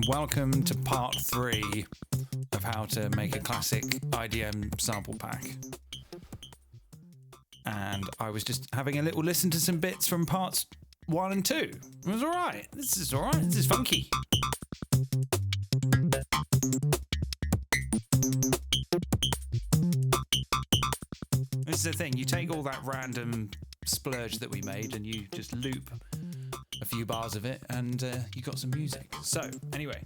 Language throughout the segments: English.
Welcome to part 3 of how to make a classic IDM sample pack. And I was just having a little listen to some bits from parts 1 and 2. It was alright. This is alright. This is funky. This is the thing. You take all that random splurge that we made and you just loop a few bars of it and you got some music. So anyway,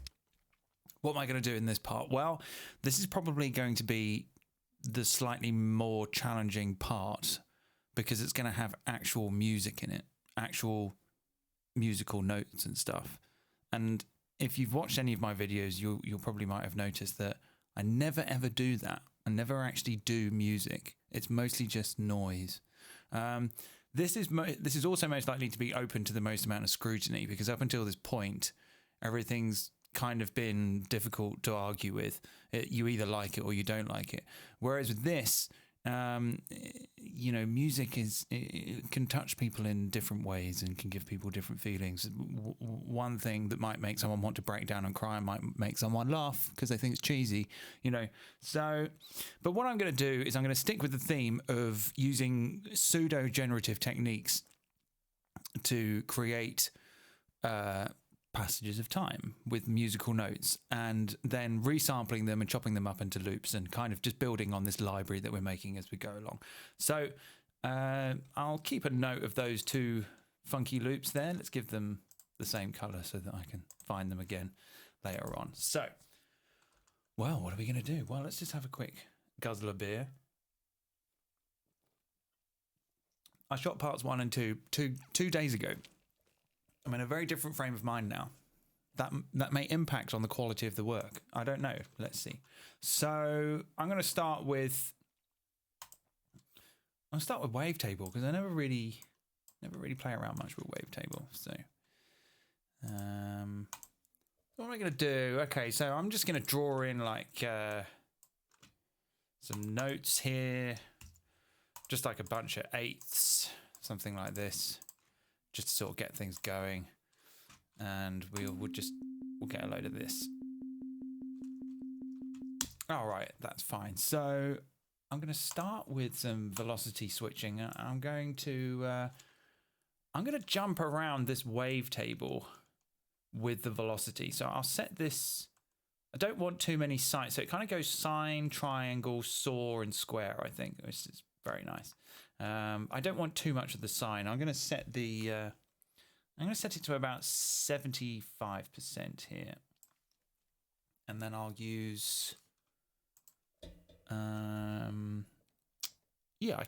what am I going to do in this part? Well, this is probably going to be the slightly more challenging part because it's going to have actual music in it, actual musical notes and stuff. And if you've watched any of my videos, you'll probably might have noticed that I never ever do that. I never actually do music. It's mostly just noise. This is also most likely to be open to the most amount of scrutiny because up until this point, everything's kind of been difficult to argue with. You either like it or you don't like it. Whereas with this, music it can touch people in different ways and can give people different feelings. One thing that might make someone want to break down and cry might make someone laugh because they think it's cheesy, So, but what I'm going to do is I'm going to stick with the theme of using pseudo-generative techniques to create passages of time with musical notes and then resampling them and chopping them up into loops and kind of just building on this library that we're making as we go along. So I'll keep a note of those two funky loops there. Let's give them the same color so that I can find them again later on. So, well, what are we going to do? Well, let's just have a quick guzzle of beer. I shot parts 1 and 2 two days ago. I'm in a very different frame of mind now. That may impact on the quality of the work. I don't know. Let's see. So I'm going to start with wavetable because I never really play around much with wavetable. So what am I going to do? Okay, so I'm just going to draw in like some notes here, just like a bunch of eighths, something like this. Just to sort of get things going, and we'll get a load of this. All right, that's fine. So I'm going to start with some velocity switching. I'm going to jump around this wavetable with the velocity. So I'll set this. I don't want too many sides, so it kind of goes sine, triangle, saw, and square. I think this is very nice. I don't want too much of the sine. I'm going to set it to about 75% here, and then I'll use. I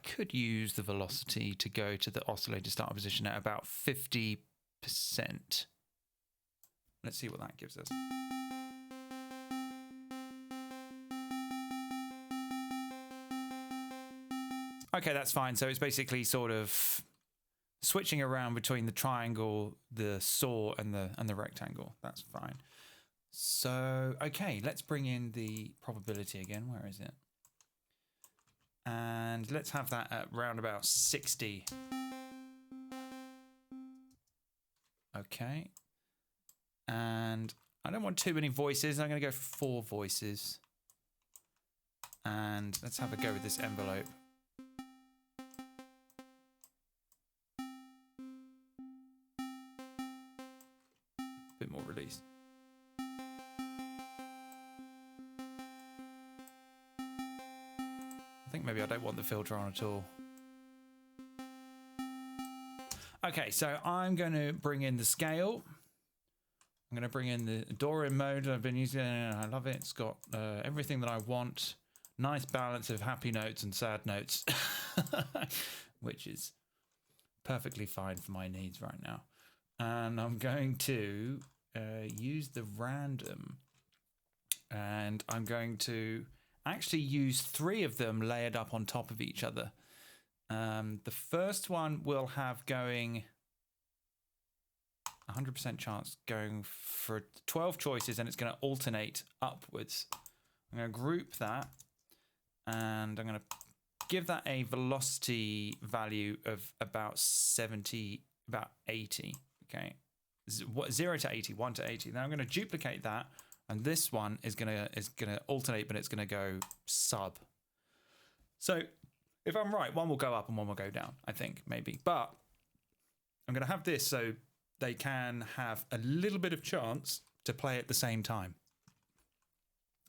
could use the velocity to go to the oscillator start position at about 50%. Let's see what that gives us. Okay, that's fine. So it's basically sort of switching around between the triangle, the saw, and the rectangle. That's fine. So, okay, let's bring in the probability again. Where is it? And let's have that at round about 60. Okay. And I don't want too many voices. I'm going to go for 4 voices. And let's have a go with this envelope. Bit more release. I think maybe I don't want the filter on at all. Okay, so I'm going to bring in the scale. I'm going to bring in the Dorian mode I've been using. I love it. It's got everything that I want. Nice balance of happy notes and sad notes, which is perfectly fine for my needs right now. And I'm going to use the random, and I'm going to actually use 3 of them layered up on top of each other. The first one will have going 100% chance going for 12 choices, and it's going to alternate upwards. I'm going to group that, and I'm going to give that a velocity value of about 70, about 80. Okay. 0 to 80, 1 to 80. Then I'm going to duplicate that, and this one is gonna alternate, but it's gonna go sub. So if I'm right, one will go up and one will go down, I think, maybe. But I'm gonna have this so they can have a little bit of chance to play at the same time.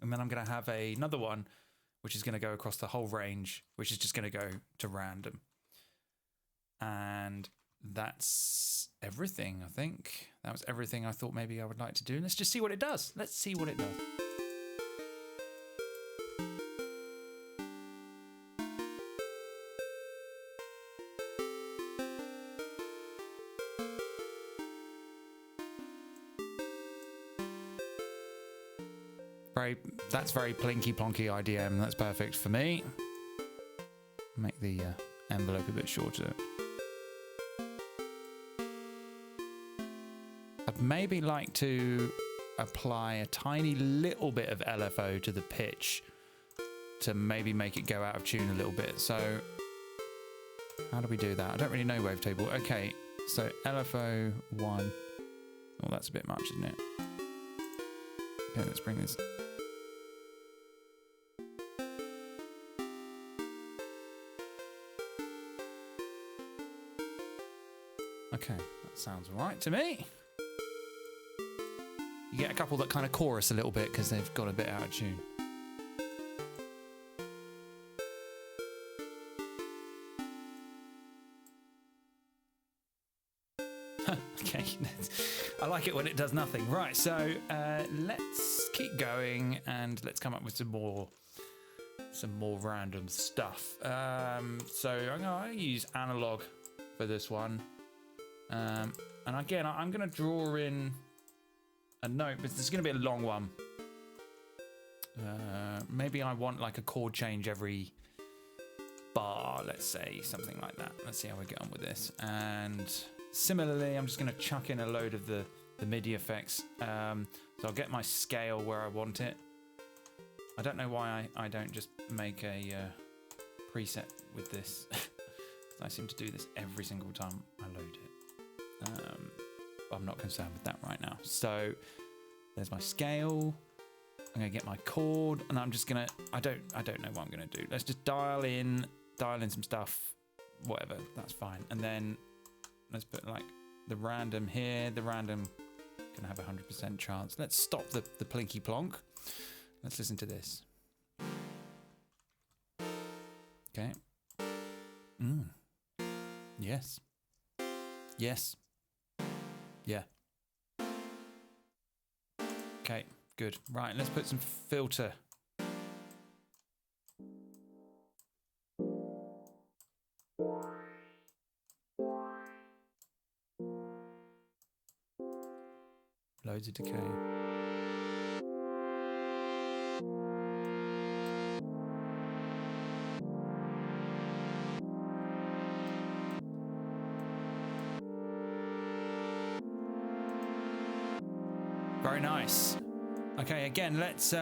And then I'm gonna have another one which is gonna go across the whole range, which is just gonna go to random. And that's everything, I think. That was everything I thought maybe I would like to do. Let's just see what it does. Let's see what it does. That's very plinky plonky IDM. That's perfect for me. Make the envelope a bit shorter. I'd maybe like to apply a tiny little bit of LFO to the pitch to maybe make it go out of tune a little bit. So how do we do that? I don't really know wavetable. Okay, so LFO 1. Oh, that's a bit much, isn't it? Okay, let's bring this. Okay, that sounds all right to me. You get a couple that kind of chorus a little bit because they've got a bit out of tune. Okay, I like it when it does nothing. Right, so let's keep going and let's come up with some more random stuff. So I'm going to use analog for this one. And again, I'm going to draw in a note, but this is going to be a long one. Maybe I want like a chord change every bar, let's say, something like that. Let's see how we get on with this. And similarly, I'm just going to chuck in a load of the MIDI effects. So I'll get my scale where I want it. I don't know why I don't just make a preset with this. I seem to do this every single time I load it. I'm not concerned with that right now. So there's my scale. I'm gonna get my chord, and I'm just gonna. I don't know what I'm gonna do. Let's just dial in some stuff, whatever. That's fine. And then let's put like the random here. The random gonna have 100% chance. Let's stop the plinky plonk. Let's listen to this. Okay. Yes. Yes. Yeah. Okay, good. Right, let's put some filter. Loads of decay. Very nice. Okay, again, let's do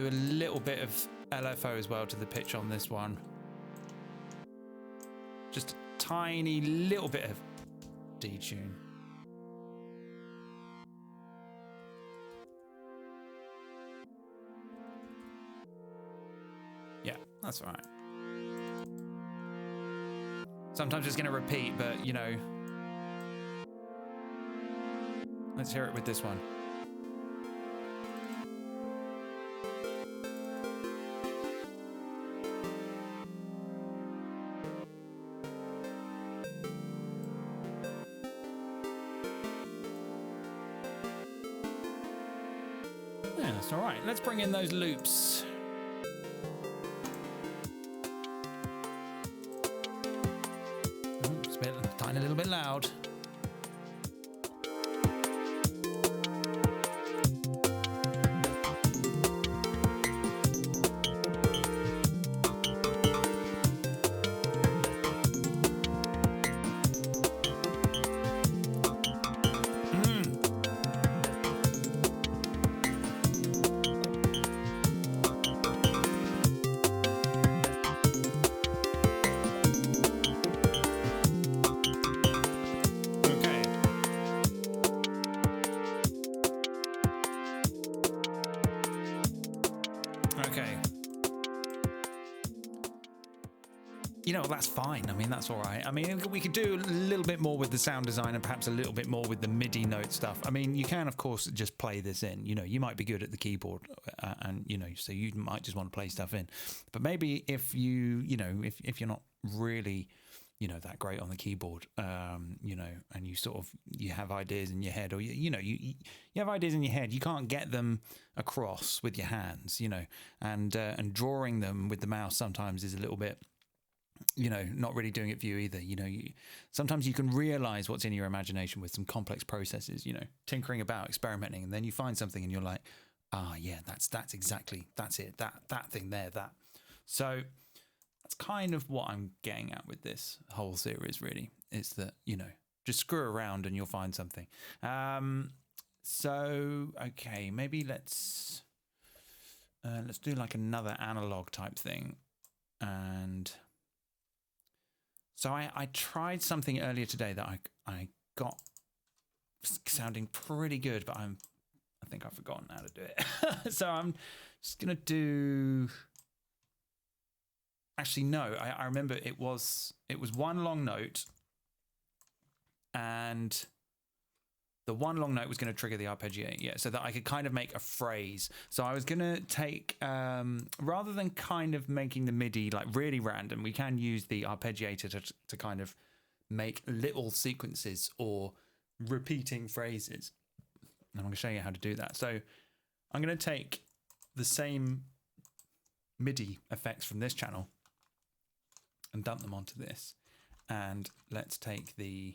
a little bit of LFO as well to the pitch on this one. Just a tiny little bit of detune. Yeah, that's all right. Sometimes it's going to repeat, but you know. Let's hear it with this one. Yeah, that's all right. Let's bring in those loops. Oh, it's a tiny little bit loud. Okay. You know, that's fine. I mean, that's all right. I mean, we could do a little bit more with the sound design and perhaps a little bit more with the MIDI note stuff. I mean, you can, of course, just play this in. You know, you might be good at the keyboard and, you know, so you might just want to play stuff in. But maybe if you know, if you're not really, you know, that great on the keyboard, you know, and you sort of, you have ideas in your head, or, you know, you have ideas in your head, you can't get them across with your hands, you know, and drawing them with the mouse sometimes is a little bit, you know, not really doing it for you either. You know, sometimes you can realize what's in your imagination with some complex processes, you know, tinkering about, experimenting, and then you find something and you're like, ah, yeah, that's exactly, that's it, that thing there, that. So that's kind of what I'm getting at with this whole series, really, is that, you know, just screw around and you'll find something. So, okay, maybe let's do like another analog type thing. And so I tried something earlier today that I got sounding pretty good, but I think I've forgotten how to do it. So I'm just gonna do. Actually, no. I remember it was one long note, and the one long note was going to trigger the arpeggiator, yeah, so that I could kind of make a phrase. So I was going to take, rather than kind of making the MIDI like really random, we can use the arpeggiator to kind of make little sequences or repeating phrases. And I'm going to show you how to do that. So I'm going to take the same MIDI effects from this channel and dump them onto this. And let's take let's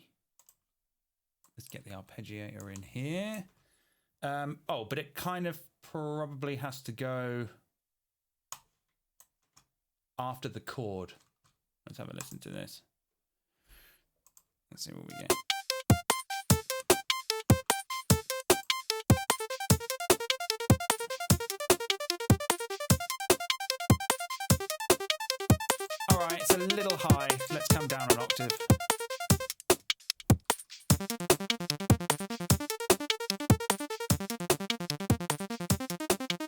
get the arpeggiator in here. Oh, but it kind of probably has to go after the chord. Let's have a listen to this. Let's see what we get. All right, it's a little high. Let's come down an octave.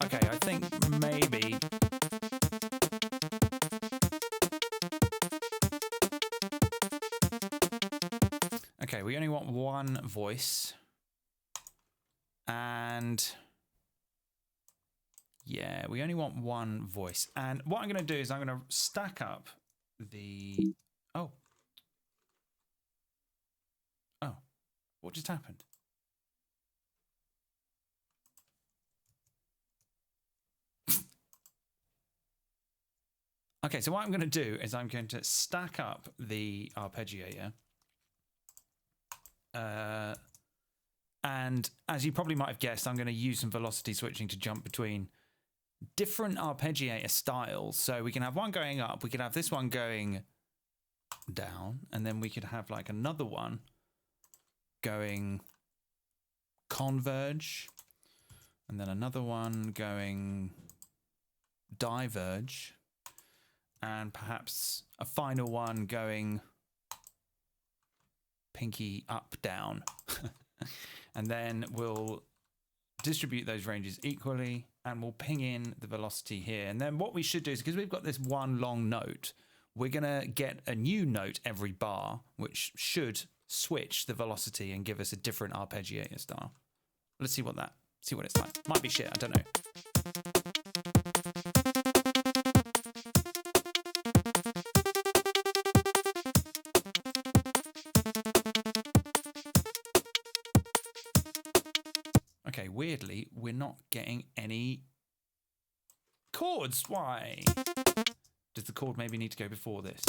Okay, I think maybe. Okay, we only want one voice. And yeah, we only want one voice. And what I'm going to do is I'm going to stack up the... Oh, what just happened? Okay, so what I'm going to do is I'm going to stack up the arpeggiator. And as you probably might have guessed, I'm going to use some velocity switching to jump between different arpeggiator styles. So we can have one going up, we could have this one going down, and then we could have like another one going converge, and then another one going diverge, and perhaps a final one going pinky up, down. And then we'll distribute those ranges equally, and we'll ping in the velocity here. And then what we should do is, because we've got this one long note, we're going to get a new note every bar, which should switch the velocity and give us a different arpeggiator style. Let's see what it's like. Might be shit, I don't know. Okay, weirdly, we're not getting any chords. Why? Does the chord maybe need to go before this?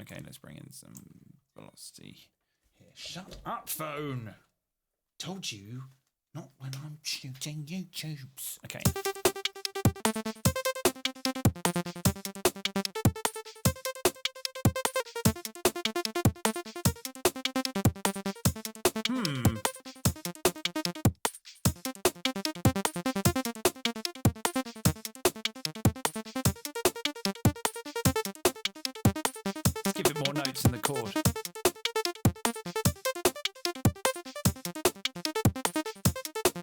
Okay, let's bring in some velocity here. Shut up, phone! Told you, not when I'm shooting YouTubes. Okay. Let's give it more notes in the chord.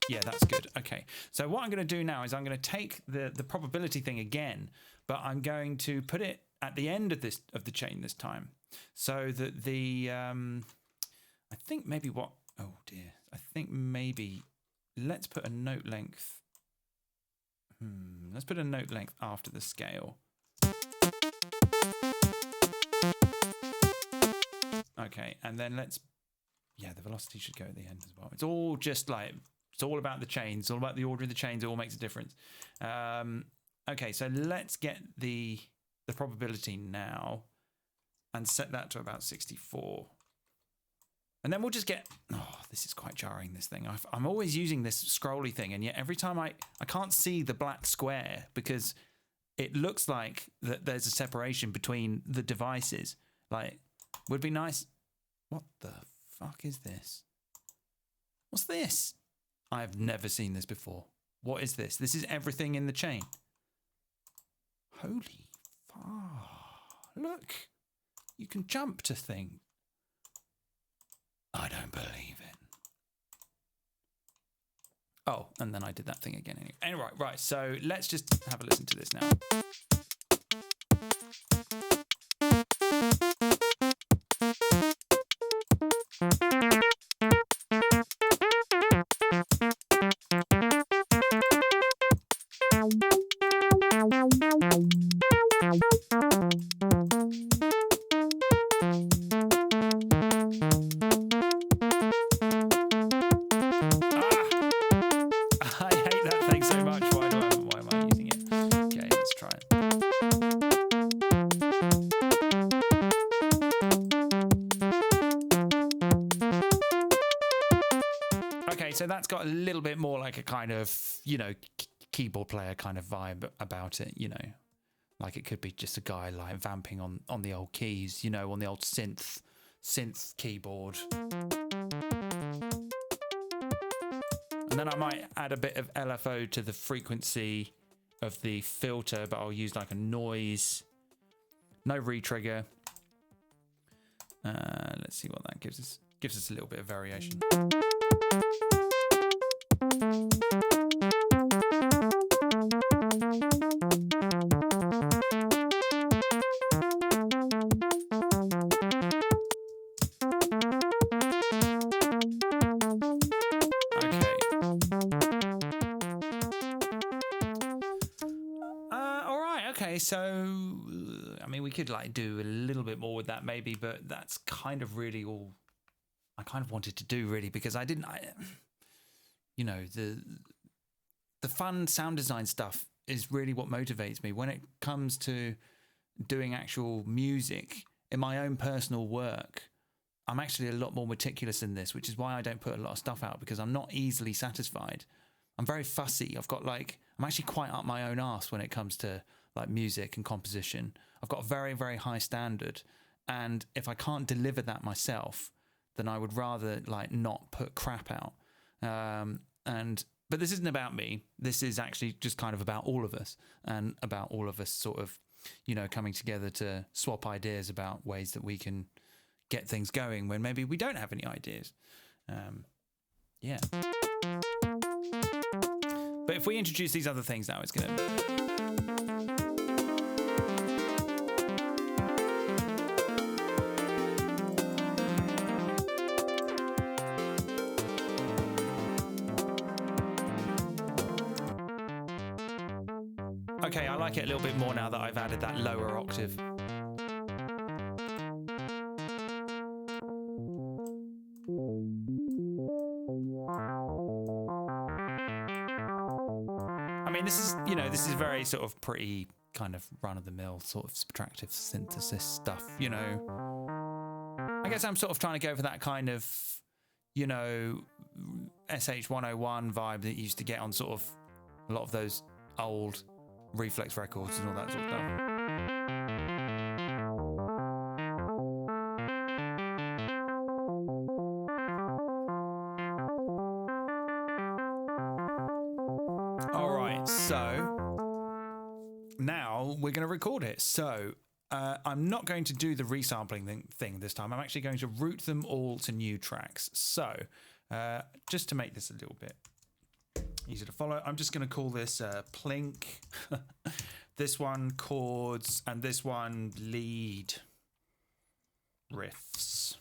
Yeah, that's good. Okay, so what I'm going to do now is I'm going to take the probability thing again, but I'm going to put it at the end of the chain this time, so that the I think maybe what, oh dear, I think maybe let's put a note length. Let's put a note length after the scale. Okay, and then yeah, the velocity should go at the end as well. It's all just like, it's all about the chains, it's all about the order of the chains, it all makes a difference. Okay, so let's get the probability now and set that to about 64. And then we'll just get, oh, this is quite jarring, this thing. I'm always using this scrolly thing, and yet every time I can't see the black square because it looks like that there's a separation between the devices. Like, would be nice. What the fuck is this? What's this? I've never seen this before. What is this? This is everything in the chain. Holy fuck. Look. You can jump to things. I don't believe it. Oh, and then I did that thing again. Anyway, right, so let's just have a listen to this now. So that's got a little bit more like a kind of, you know, keyboard player kind of vibe about it, you know, like it could be just a guy like vamping on the old keys, you know, on the old synth keyboard. And then I might add a bit of LFO to the frequency of the filter, but I'll use like a noise, no retrigger. Let's see what that gives us. Gives us a little bit of variation. So, I mean, we could like do a little bit more with that maybe, but that's kind of really all I kind of wanted to do really, because you know, the fun sound design stuff is really what motivates me when it comes to doing actual music in my own personal work. I'm actually a lot more meticulous in this, which is why I don't put a lot of stuff out, because I'm not easily satisfied. I'm very fussy. I'm actually quite up my own arse when it comes to like music and composition. I've got a very, very high standard, and if I can't deliver that myself, then I would rather like not put crap out. But this isn't about me. This is actually just kind of about all of us, and about all of us sort of, you know, coming together to swap ideas about ways that we can get things going when maybe we don't have any ideas. Yeah. But if we introduce these other things now, it's going to... Okay, I like it a little bit more now that I've added that lower octave. I mean, this is, you know, this is very sort of pretty kind of run-of-the-mill sort of subtractive synthesis stuff, you know. I guess I'm sort of trying to go for that kind of, you know, SH101 vibe that you used to get on sort of a lot of those old Reflex records and all that sort of stuff. All right, so now we're going to record it. So I'm not going to do the resampling thing this time. I'm actually going to route them all to new tracks. So just to make this a little bit Easy to follow. I'm just going to call this plink. This one chords, and this one lead riffs.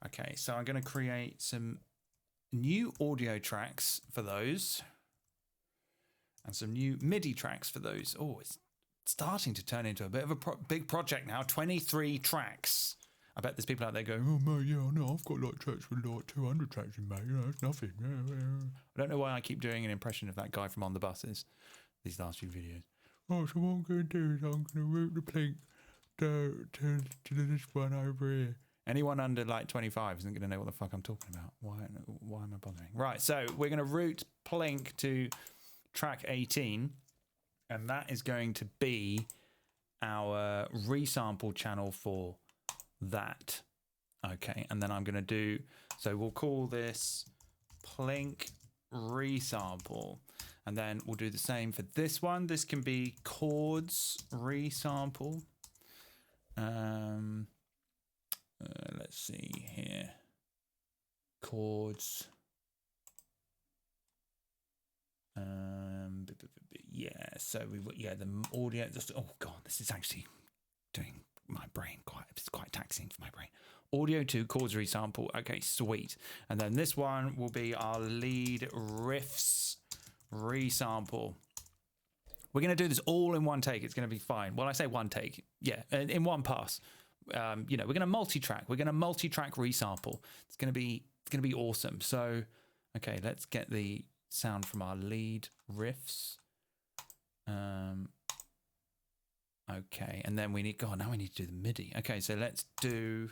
Okay, so I'm going to create some new audio tracks for those, and some new MIDI tracks for those. Oh, it's starting to turn into a bit of a big project now. 23 tracks. I bet there's people out there going, oh, mate, yeah, no, I've got like tracks with like 200 tracks in, mate. You know, it's nothing. I don't know why I keep doing an impression of that guy from On the Buses these last few videos. Oh, so what I'm going to do is I'm going to route the plink to this one over here. Anyone under like 25 isn't going to know what the fuck I'm talking about. Why am I bothering? Right, so we're going to route plink to track 18, and that is going to be our resample channel for that. Okay, and then I'm going to do, so we'll call this plink resample, and then we'll do the same for this one. This can be chords resample. Let's see here, chords. Yeah, so the audio. Oh god, this is actually doing my brain it's quite taxing for my brain. Audio to chords resample. Okay, sweet. And then this one will be our lead riffs resample. We're going to do this all in one take. It's going to be fine. Well, I say one take. Yeah, in one pass. You know, we're going to multi-track. We're going to multi-track resample. It's going to be awesome. So, okay, let's get the sound from our lead riffs. Okay, and then we need, now we need to do the MIDI. Okay, so let's do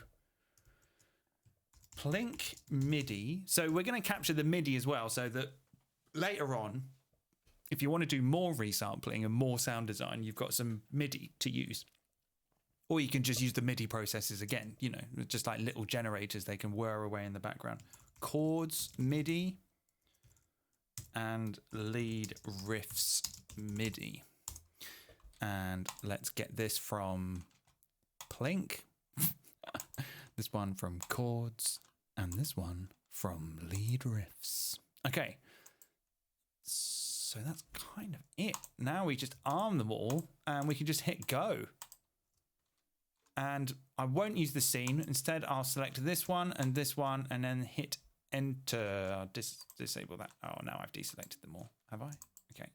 plink MIDI. So we're going to capture the MIDI as well, so that later on, if you want to do more resampling and more sound design, you've got some MIDI to use. Or you can just use the MIDI processes again, you know, just like little generators, they can whir away in the background. Chords MIDI and lead riffs MIDI. And let's get this from plink, this one from chords, and this one from lead riffs. Okay, so that's kind of it. Now we just arm them all and we can just hit go. And I won't use the scene. Instead, I'll select this one and then hit enter. I'll disable that. Oh, now I've deselected them all. Have I? Okay.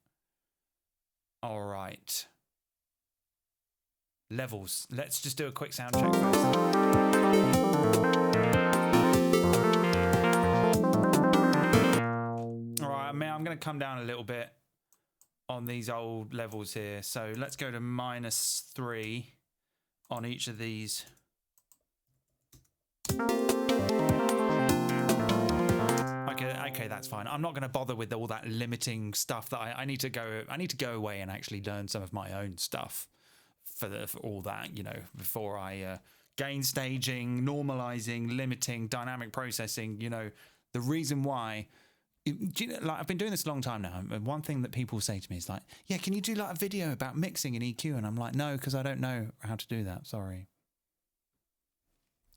All right. Levels. Let's just do a quick sound check first. All right, I'm going to come down a little bit on these old levels here. So let's go to -3 on each of these. Okay, that's fine. I'm not going to bother with all that limiting stuff that I need to go away and actually learn some of my own stuff for all that, you know, before I gain staging, normalizing, limiting, dynamic processing. You know, the reason why, like, I've been doing this a long time now, and one thing that people say to me is like, yeah, can you do like a video about mixing and EQ? And I'm like, no, because I don't know how to do that. Sorry.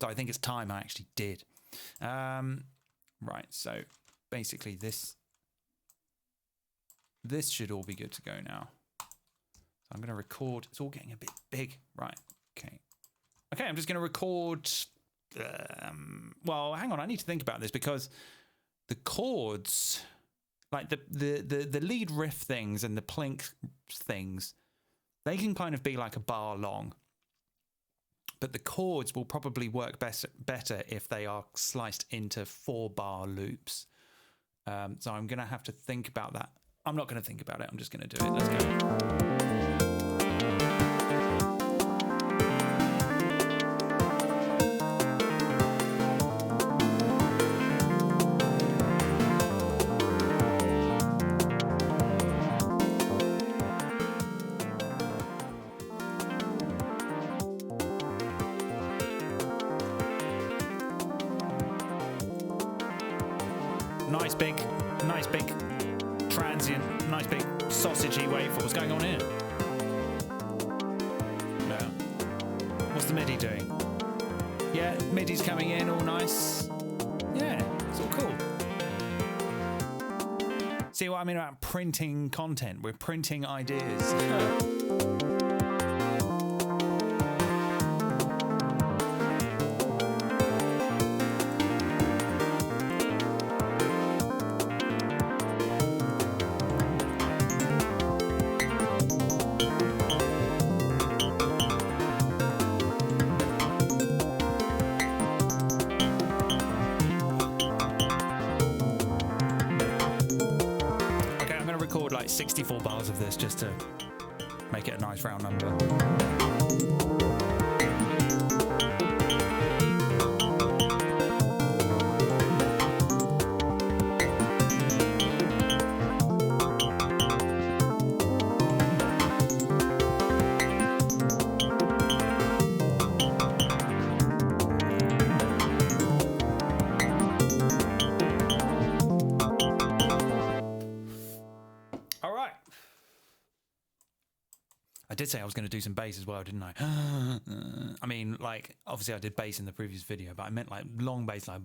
So I think it's time I actually did. Right, so basically this should all be good to go now. So I'm going to record. It's all getting a bit big. Right, okay. Okay, I'm just going to record. Well, hang on. I need to think about this because the chords, like the lead riff things and the plink things, they can kind of be like a bar long. But the chords will probably work better if they are sliced into 4-bar loops. So I'm going to have to think about that. I'm not going to think about it. I'm just going to do it. Let's go. Nice big transient, nice big sausagey waveform. What's going on here? No. What's the MIDI doing? Yeah, MIDI's coming in all nice. Yeah, it's all cool. See what I mean about printing content? We're printing ideas. Like 64 bars of this just to make it a nice round number. I did say I was going to do some bass as well, didn't I? I mean, like, obviously I did bass in the previous video, but I meant like long bass, like,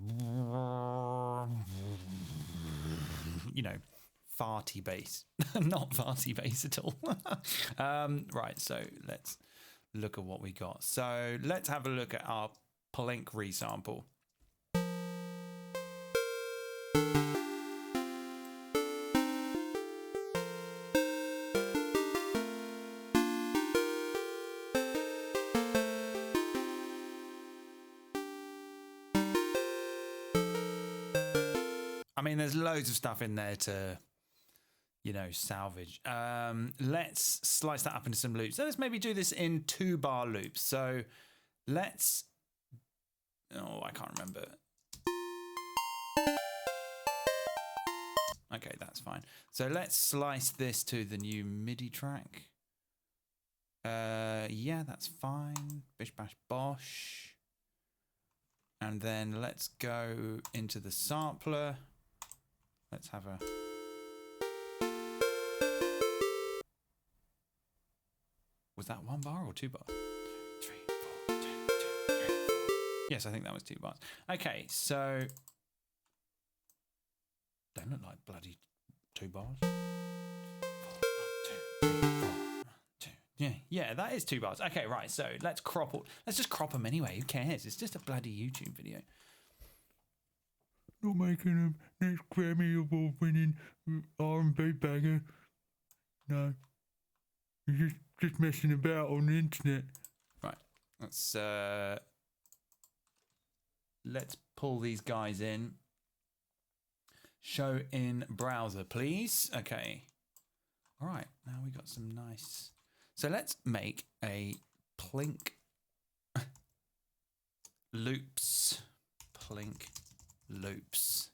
you know, farty bass. Not farty bass at all. Right, so let's look at what we got. So let's have a look at our Plink resample. I mean, there's loads of stuff in there to, you know, salvage. Let's slice that up into some loops. So let's maybe do this in 2-bar loops. So let's, oh, I can't remember. Okay, that's fine. So let's slice this to the new MIDI track. Yeah, that's fine. Bish, bash, bosh. And then let's go into the sampler. Let's have a... Was that 1 bar or 2 bars? 2, 3, 4, 2, 2, 3, 4. Yes, I think that was 2 bars. Okay, so... Don't look like bloody 2 bars. 4, 1, 2, 3, 4, 1, 2. Yeah, that is 2 bars. Okay, right, so let's crop all... Let's just crop them anyway. Who cares? It's just a bloody YouTube video. Not making a next Grammy Award winning R&B banger. No. You're just messing about on the internet. Right. Let's pull these guys in. Show in browser, please. Okay. All right. Now we got some nice. So let's make a Plink loops. Plink loops.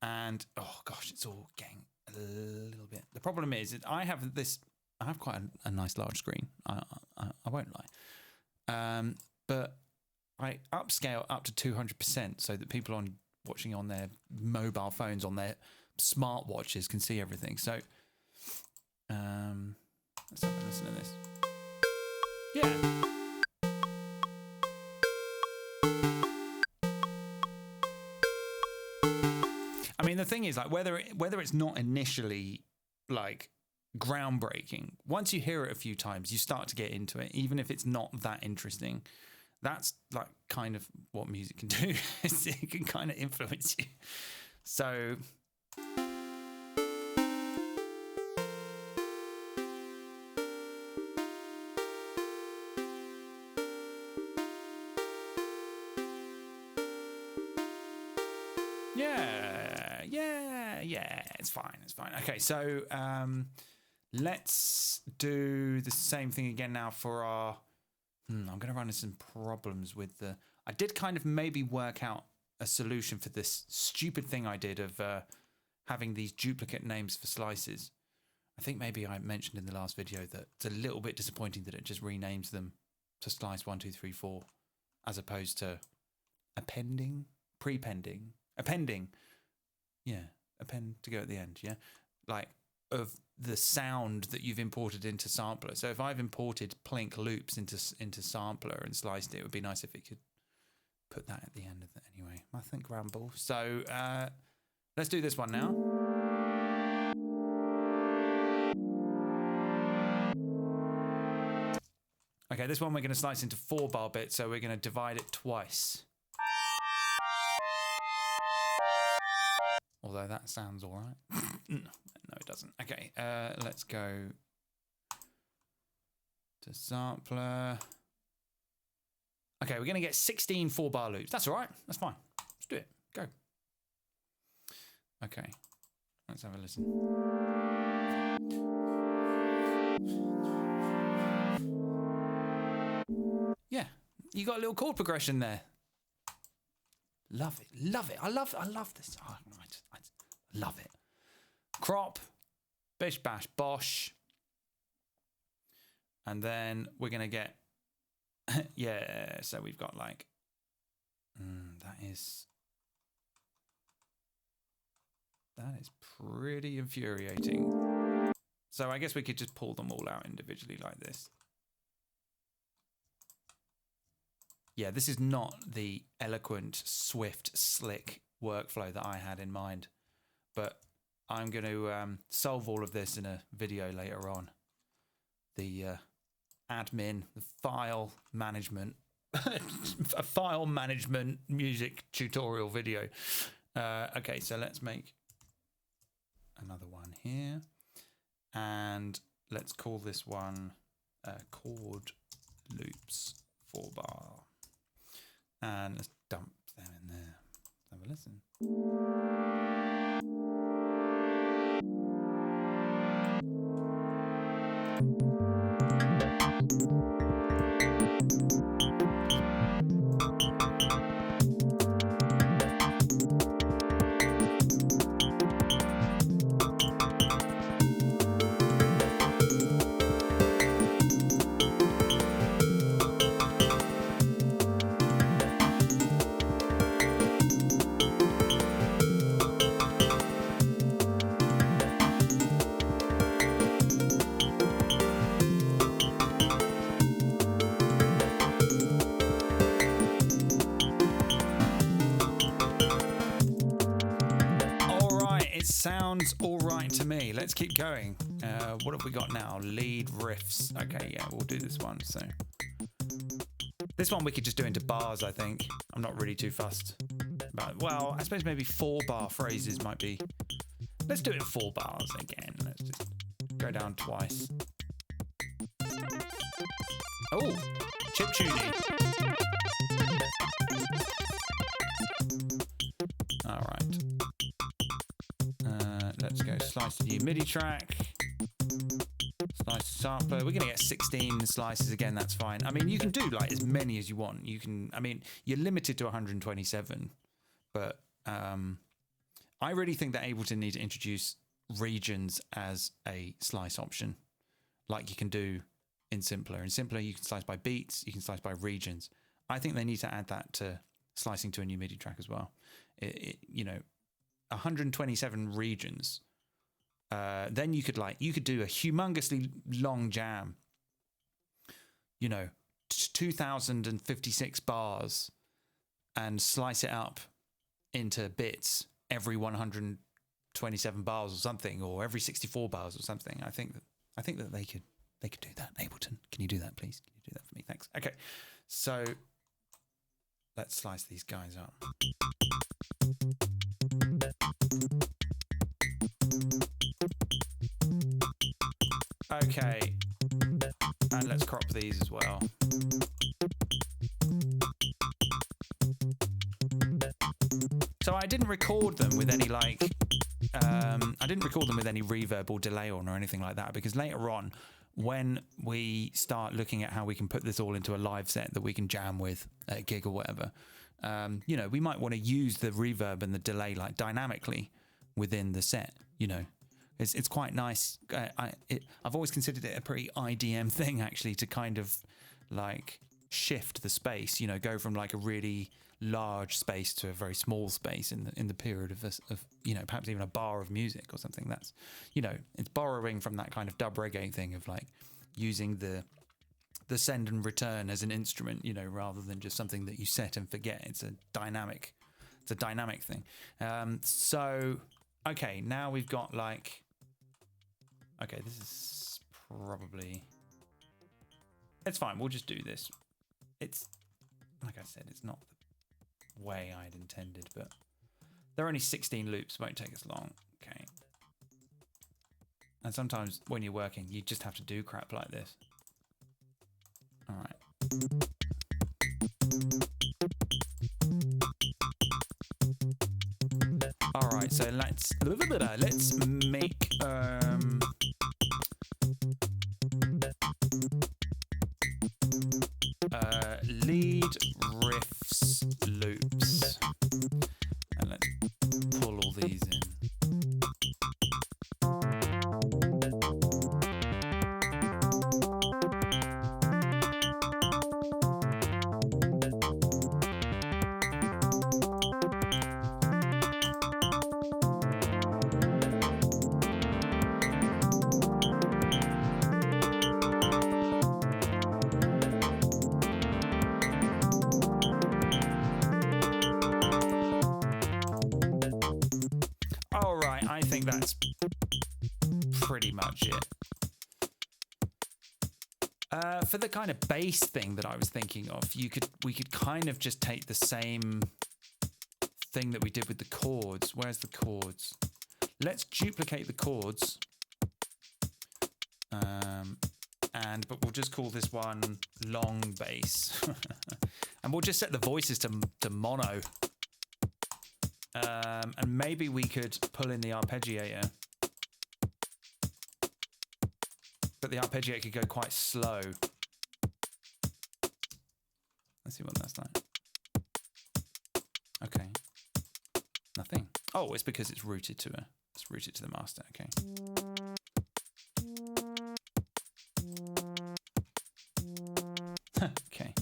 And oh gosh, it's all getting a little bit. The problem is that I have quite a nice large screen. I won't lie. But I upscale up to 200% so that people watching on their mobile phones, on their smartwatches, can see everything. So let's have a listen to this. Yeah. I mean, the thing is, like, whether it's not initially like groundbreaking, once you hear it a few times, you start to get into it, even if it's not that interesting. That's like kind of what music can do. It can kind of influence you. So yeah, it's fine. Okay, so let's do the same thing again now for our... I'm going to run into some problems with the... I did kind of maybe work out a solution for this stupid thing I did of having these duplicate names for slices. I think maybe I mentioned in the last video that it's a little bit disappointing that it just renames them to slice 1, 2, 3, 4, as opposed to appending. Yeah, append to go at the end, yeah? Like, of the sound that you've imported into sampler. So if I've imported Plink loops into sampler and sliced it, it would be nice if it could put that at the end of it anyway. I think ramble. So let's do this one now. Okay, this one we're going to slice into 4-bar bits, so we're going to divide it twice. Although that sounds all right. No, it doesn't. Okay, let's go to sampler. Okay, we're going to get 16 4-bar loops. That's all right. That's fine. Let's do it. Go. Okay, let's have a listen. Yeah, you got a little chord progression there. Love it, love it. I love this. Oh, I love it. Crop, bish bash bosh, and then we're gonna get yeah. So we've got like that is pretty infuriating. So I guess we could just pull them all out individually like this. Yeah, this is not the eloquent, swift, slick workflow that I had in mind, but I'm going to solve all of this in a video later on. The admin, the file management, a file management music tutorial video. Okay, so let's make another one here, and let's call this one chord loops 4-bar. And let's dump them in there. Let's have a listen. Sounds all right to me. Let's keep going. What have we got now? Lead riffs. Okay, yeah, we'll do this one. So this one we could just do into bars, I think. I'm not really too fussed. But, well, I suppose maybe 4-bar phrases might be... Let's do it 4 bars again. Let's just go down twice. Oh, chiptune. All right. Let's go slice the new MIDI track. Slice the sampler. We're going to get 16 slices again. That's fine. I mean, you can do like as many as you want. You can, I mean, you're limited to 127, but I really think that Ableton need to introduce regions as a slice option, like you can do in Simpler. In Simpler, you can slice by beats, you can slice by regions. I think they need to add that to slicing to a new MIDI track as well. You know, 127 regions. Then you could do a humongously long jam. You know, 2,056 bars, and slice it up into bits every 127 bars or something, or every 64 bars or something. I think that they could do that. Ableton, can you do that, please? Can you do that for me? Thanks. Okay, so let's slice these guys up. Okay, and let's crop these as well. So I didn't record them with any reverb or delay on or anything like that, because later on, when we start looking at how we can put this all into a live set that we can jam with at a gig or whatever, you know, we might want to use the reverb and the delay like dynamically within the set. You know, it's quite nice. I've always considered it a pretty IDM thing, actually, to kind of like shift the space. You know, go from like a really large space to a very small space in the period of you know, perhaps even a bar of music or something. That's, you know, it's borrowing from that kind of dub reggae thing of like using the send and return as an instrument, you know, rather than just something that you set and forget. It's a dynamic thing. So okay, now we've got like, okay, this is probably It's fine. We'll just do this. It's, like I said, it's not the way I'd intended, but there are only 16 loops. Won't take us long. Okay. And sometimes when you're working, you just have to do crap like this. All right. All right, so let's make lead riffs loops, and let's pull all these in. I think that's pretty much it. For the kind of bass thing that I was thinking of, we could kind of just take the same thing that we did with the chords. Where's the chords? Let's duplicate the chords, but we'll just call this one long bass, and we'll just set the voices to mono. And maybe we could pull in the arpeggiator, but the arpeggiator could go quite slow. Let's see what that's like. Okay, nothing. Oh, it's because it's rooted to the master. Okay. Okay.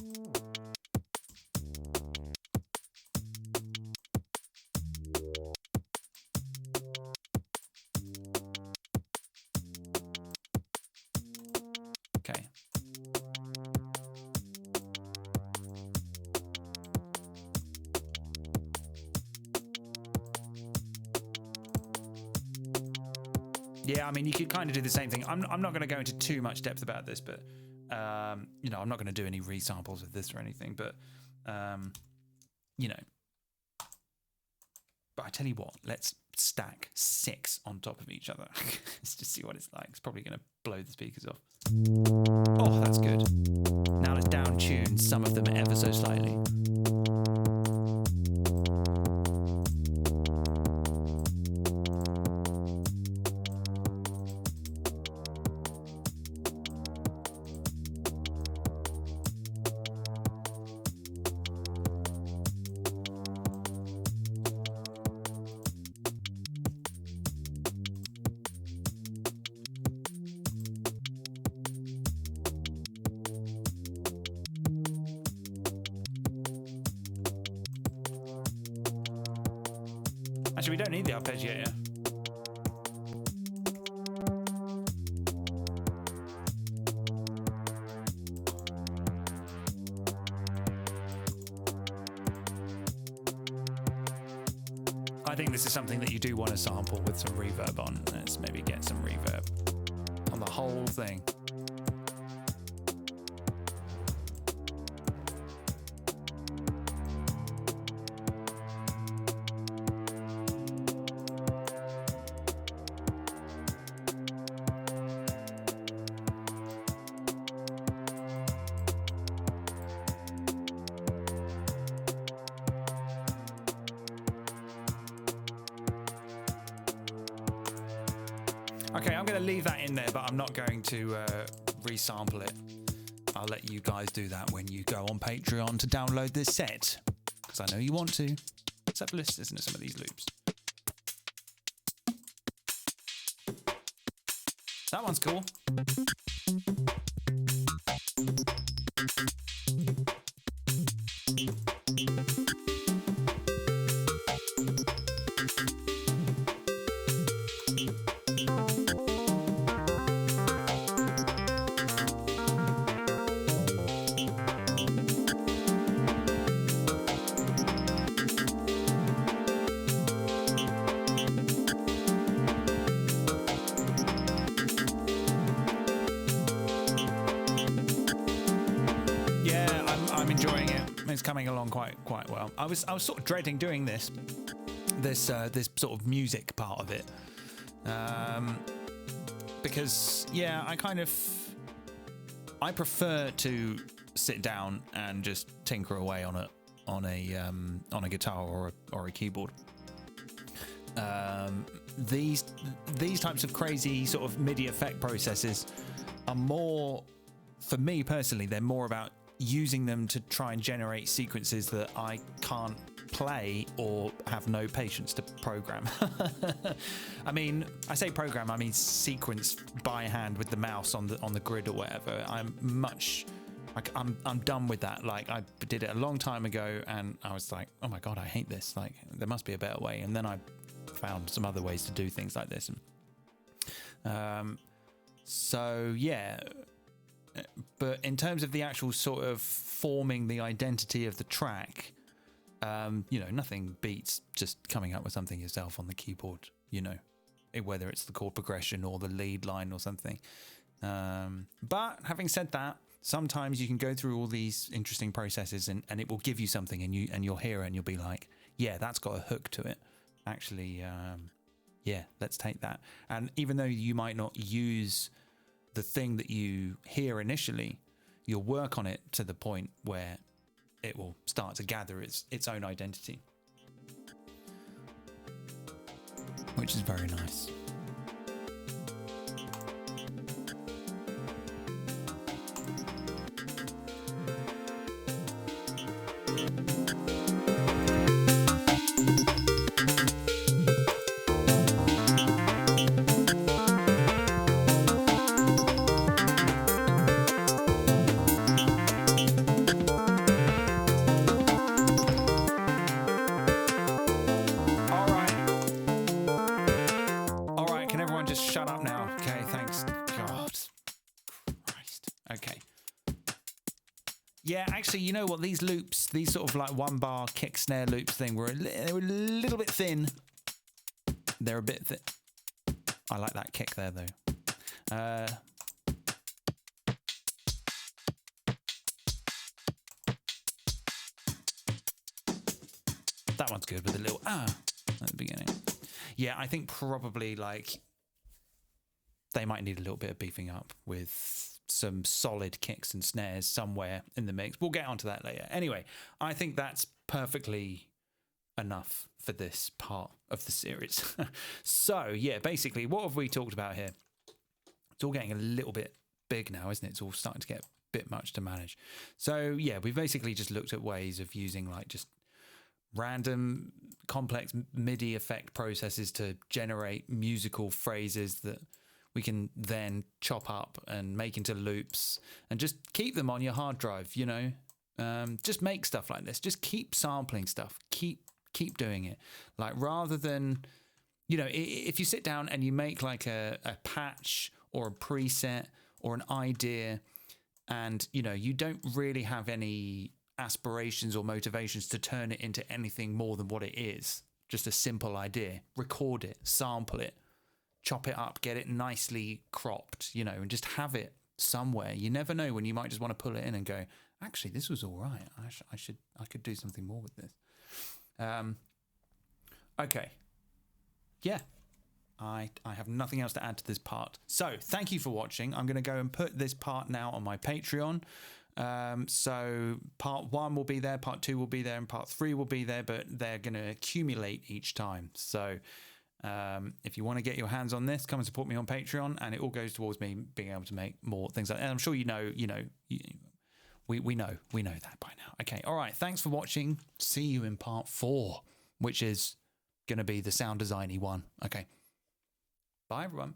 Okay. Yeah, I mean, you could kind of do the same thing. I'm not going to go into too much depth about this, but you know, I'm not going to do any resamples of this or anything, but you know. But I tell you what, let's stack 6 on top of each other. Let's just see what it's like. It's probably going to blow the speakers off. Oh, that's good. Now let's down tune some of them ever so slightly. Actually, we don't need the arpeggiator. I think this is something that you do want to sample with some reverb on. Let's maybe get some reverb on the whole thing. Okay, I'm going to leave that in there, but I'm not going to resample it. I'll let you guys do that when you go on Patreon to download this set, because I know you want to. Let's have a listen to some of these loops. That one's cool. on quite well. I was sort of dreading doing this sort of music part of it, because yeah, I prefer to sit down and just tinker away on a guitar or a keyboard. These types of crazy sort of MIDI effect processes are more, for me personally, they're more about using them to try and generate sequences that I can't play or have no patience to program. I mean, I say program, I mean sequence by hand with the mouse on the grid or whatever. I'm done with that. Like, I did it a long time ago and I was like, oh my god, I hate this. Like, there must be a better way. And then I found some other ways to do things like this. So yeah, but in terms of the actual sort of forming the identity of the track, you know, nothing beats just coming up with something yourself on the keyboard, you know, whether it's the chord progression or the lead line or something. But having said that, sometimes you can go through all these interesting processes and it will give you something, and you'll hear it and you'll be like, yeah, that's got a hook to it. Actually, yeah, let's take that. And even though you might not use the thing that you hear initially, you'll work on it to the point where it will start to gather its own identity, which is very nice. Yeah, actually, you know what? These loops, these sort of like 1 bar kick snare loops thing, they were a little bit thin. They're a bit thin. I like that kick there, though. That one's good with a little at the beginning. Yeah, I think probably like they might need a little bit of beefing up with some solid kicks and snares somewhere in the mix. We'll get onto that later. Anyway, I think that's perfectly enough for this part of the series. So yeah, basically, what have we talked about here? It's all getting a little bit big now, isn't it? It's all starting to get a bit much to manage. So yeah, we've basically just looked at ways of using like just random complex MIDI effect processes to generate musical phrases that we can then chop up and make into loops and just keep them on your hard drive, you know. Just make stuff like this. Just keep sampling stuff. Keep doing it. Like, rather than, you know, if you sit down and you make like a patch or a preset or an idea, and, you know, you don't really have any aspirations or motivations to turn it into anything more than what it is, just a simple idea, record it, sample it, chop it up, get it nicely cropped, you know, and just have it somewhere. You never know when you might just want to pull it in and go, actually, this was all right. I could do something more with this. Okay. Yeah. I have nothing else to add to this part. So thank you for watching. I'm going to go and put this part now on my Patreon. So part 1 will be there, part 2 will be there, and part 3 will be there, but they're going to accumulate each time. So if you want to get your hands on this, come and support me on Patreon, and it all goes towards me being able to make more things like that. And I'm sure we know that by now. Okay, all right, thanks for watching. See you in part 4, which is going to be the sound designy one. Okay, bye everyone.